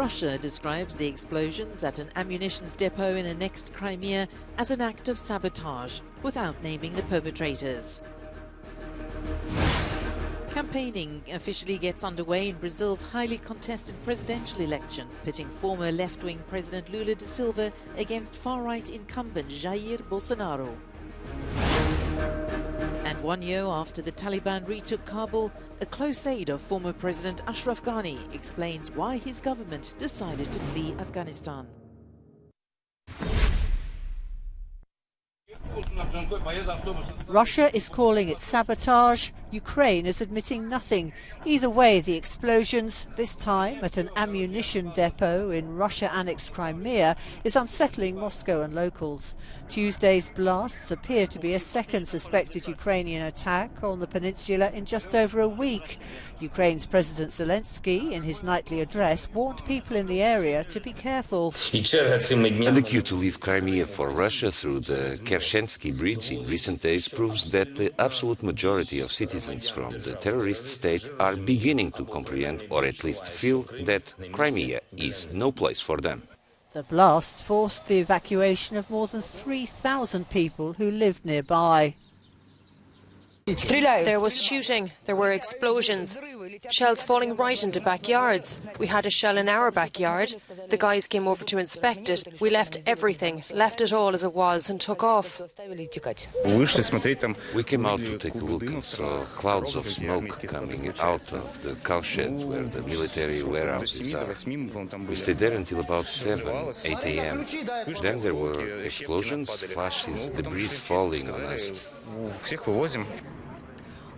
Russia describes the explosions at an ammunition depot in annexed Crimea as an act of sabotage, without naming the perpetrators. Campaigning officially gets underway in Brazil's highly contested presidential election, pitting former left-wing President Lula da Silva against far-right incumbent Jair Bolsonaro. And 1 year after the Taliban retook Kabul, a close aide of former President Ashraf Ghani explains why his government decided to flee Afghanistan. Russia is calling it sabotage. Ukraine is admitting nothing. Either way, the explosions, this time at an ammunition depot in Russia-annexed Crimea, is unsettling Moscow and locals. Tuesday's blasts appear to be a second suspected Ukrainian attack on the peninsula in just over a week. Ukraine's President Zelensky, in his nightly address, warned people in the area to be careful. The cue to leave Crimea for Russia through the Kerchensky Bridge in recent days proves that the absolute majority of citizens from the terrorist state are beginning to comprehend, or at least feel, that Crimea is no place for them. The blasts forced the evacuation of more than 3,000 people who lived nearby. There was shooting, there were explosions, shells falling right into backyards. We had a shell in our backyard. The guys came over to inspect it. We left everything, left it all as it was and took off. We came out to take a look and saw clouds of smoke coming out of the cowshed where the military warehouses are. We stayed there until about 8 a.m. Then there were explosions, flashes, debris falling on us.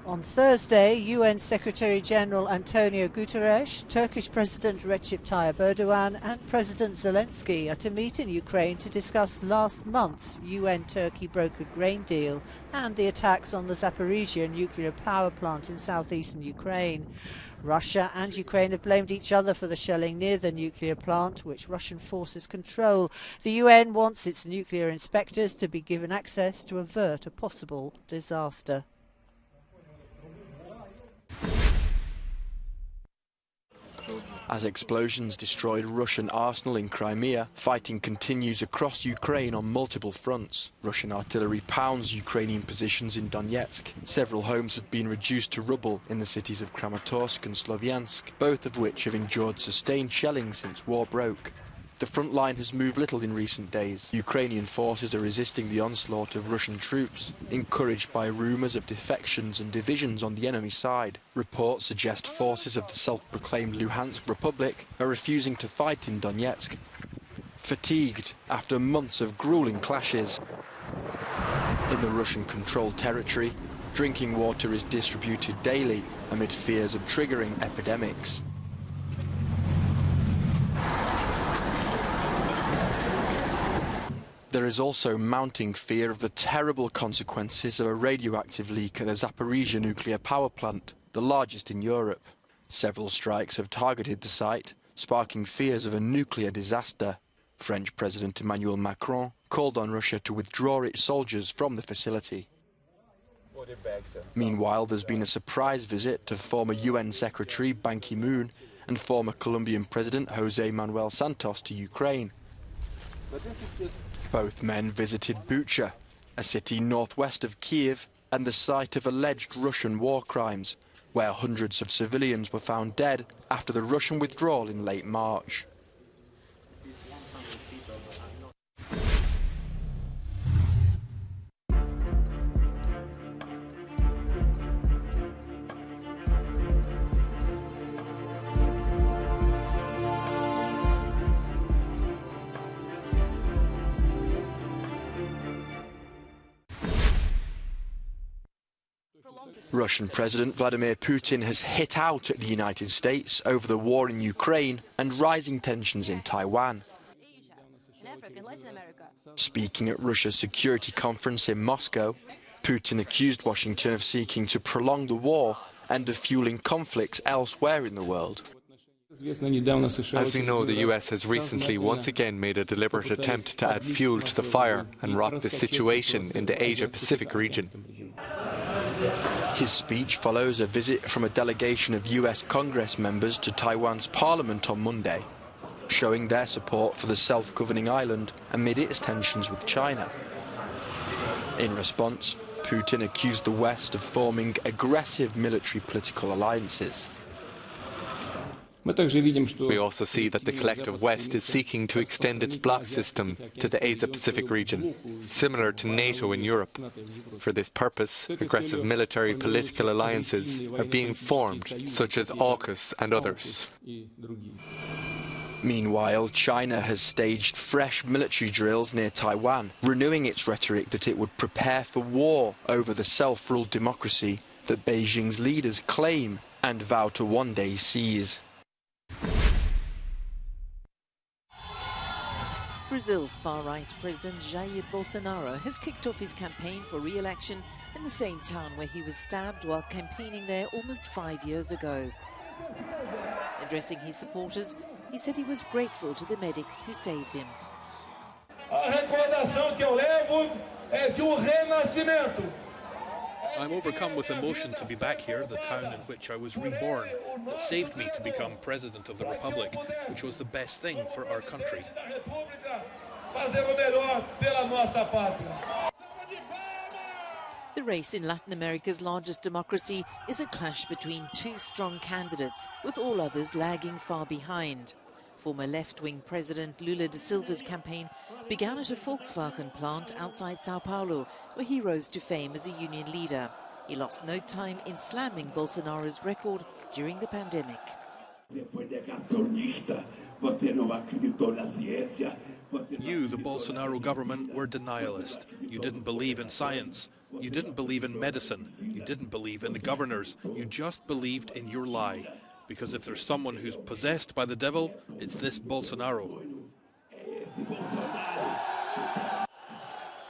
On Thursday, UN Secretary-General Antonio Guterres, Turkish President Recep Tayyip Erdogan and President Zelensky are to meet in Ukraine to discuss last month's UN-Turkey brokered grain deal and the attacks on the Zaporizhzhia nuclear power plant in southeastern Ukraine. Russia and Ukraine have blamed each other for the shelling near the nuclear plant, which Russian forces control. The UN wants its nuclear inspectors to be given access to avert a possible disaster. As explosions destroyed Russian arsenal in Crimea, fighting continues across Ukraine on multiple fronts. Russian artillery pounds Ukrainian positions in Donetsk. Several homes have been reduced to rubble in the cities of Kramatorsk and Sloviansk, both of which have endured sustained shelling since war broke. The front line has moved little in recent days. Ukrainian forces are resisting the onslaught of Russian troops, encouraged by rumours of defections and divisions on the enemy side. Reports suggest forces of the self-proclaimed Luhansk Republic are refusing to fight in Donetsk, fatigued after months of grueling clashes. In the Russian-controlled territory, drinking water is distributed daily amid fears of triggering epidemics. There is also mounting fear of the terrible consequences of a radioactive leak at the Zaporizhzhia nuclear power plant, the largest in Europe. Several strikes have targeted the site, sparking fears of a nuclear disaster. French President Emmanuel Macron called on Russia to withdraw its soldiers from the facility. Meanwhile, there's been a surprise visit to former UN Secretary Ban Ki-moon and former Colombian President José Manuel Santos to Ukraine. Both men visited Bucha, a city northwest of Kiev and the site of alleged Russian war crimes, where hundreds of civilians were found dead after the Russian withdrawal in late March. Russian President Vladimir Putin has hit out at the United States over the war in Ukraine and rising tensions in Taiwan. Speaking at Russia's security conference in Moscow, Putin accused Washington of seeking to prolong the war and of fueling conflicts elsewhere in the world. As you know, the US has recently once again made a deliberate attempt to add fuel to the fire and rock the situation in the Asia-Pacific region. His speech follows a visit from a delegation of US Congress members to Taiwan's parliament on Monday. showing their support for the self-governing island amid its tensions with China. In response, Putin accused the West of forming aggressive military political alliances. We also see that the collective West is seeking to extend its bloc system to the Asia-Pacific region, similar to NATO in Europe. For this purpose, aggressive military political alliances are being formed, such as AUKUS and others. Meanwhile, China has staged fresh military drills near Taiwan, renewing its rhetoric that it would prepare for war over the self-ruled democracy that Beijing's leaders claim and vow to one day seize. Brazil's far-right President Jair Bolsonaro has kicked off his campaign for re-election in the same town where he was stabbed while campaigning there almost 5 years ago. Addressing his supporters, he said he was grateful to the medics who saved him. I'm overcome with emotion to be back here, the town in which I was reborn, that saved me to become President of the Republic, which was the best thing for our country. The race in Latin America's largest democracy is a clash between two strong candidates, with all others lagging far behind. Former left-wing President Lula da Silva's campaign began at a Volkswagen plant outside Sao Paulo, where he rose to fame as a union leader. He lost no time in slamming Bolsonaro's record during the pandemic. You, the Bolsonaro government, were denialist. You didn't believe in science. You didn't believe in medicine. You didn't believe in the governors. You just believed in your lie. Because if there's someone who's possessed by the devil, it's this Bolsonaro.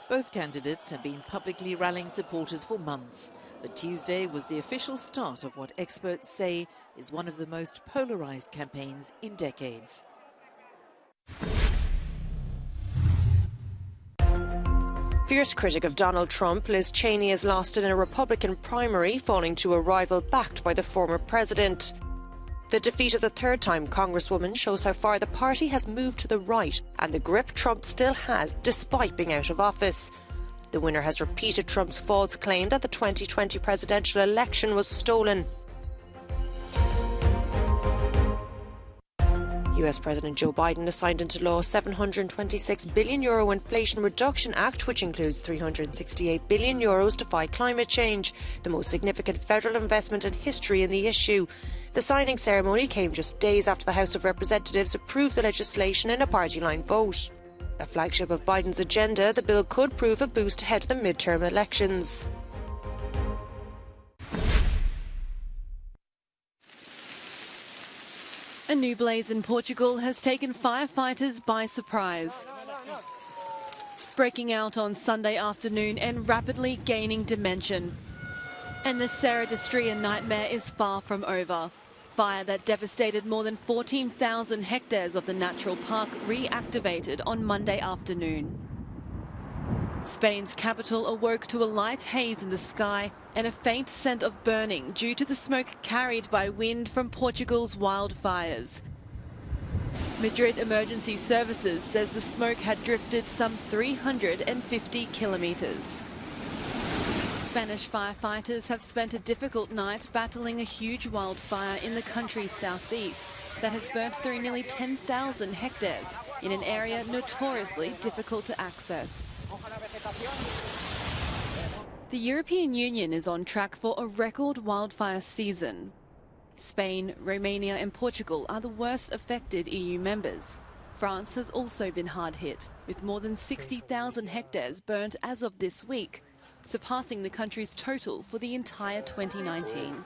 Both candidates have been publicly rallying supporters for months, but Tuesday was the official start of what experts say is one of the most polarized campaigns in decades. Fierce critic of Donald Trump, Liz Cheney has lost in a Republican primary, falling to a rival backed by the former president. The defeat of the third-time Congresswoman shows how far the party has moved to the right and the grip Trump still has despite being out of office. The winner has repeated Trump's false claim that the 2020 presidential election was stolen. US President Joe Biden has signed into law a €726 billion Inflation Reduction Act, which includes €368 billion to fight climate change, the most significant federal investment in history in the issue. The signing ceremony came just days after the House of Representatives approved the legislation in a party-line vote. A flagship of Biden's agenda, the bill could prove a boost ahead of the midterm elections. A new blaze in Portugal has taken firefighters by surprise. Breaking out on Sunday afternoon and rapidly gaining dimension. And the Serra da Estrela nightmare is far from over. Fire that devastated more than 14,000 hectares of the natural park reactivated on Monday afternoon. Spain's capital awoke to a light haze in the sky and a faint scent of burning due to the smoke carried by wind from Portugal's wildfires. Madrid Emergency Services says the smoke had drifted some 350 kilometres. Spanish firefighters have spent a difficult night battling a huge wildfire in the country's southeast that has burnt through nearly 10,000 hectares in an area notoriously difficult to access. The European Union is on track for a record wildfire season. Spain, Romania and Portugal are the worst affected EU members. France has also been hard hit, with more than 60,000 hectares burnt as of this week, surpassing the country's total for the entire 2019.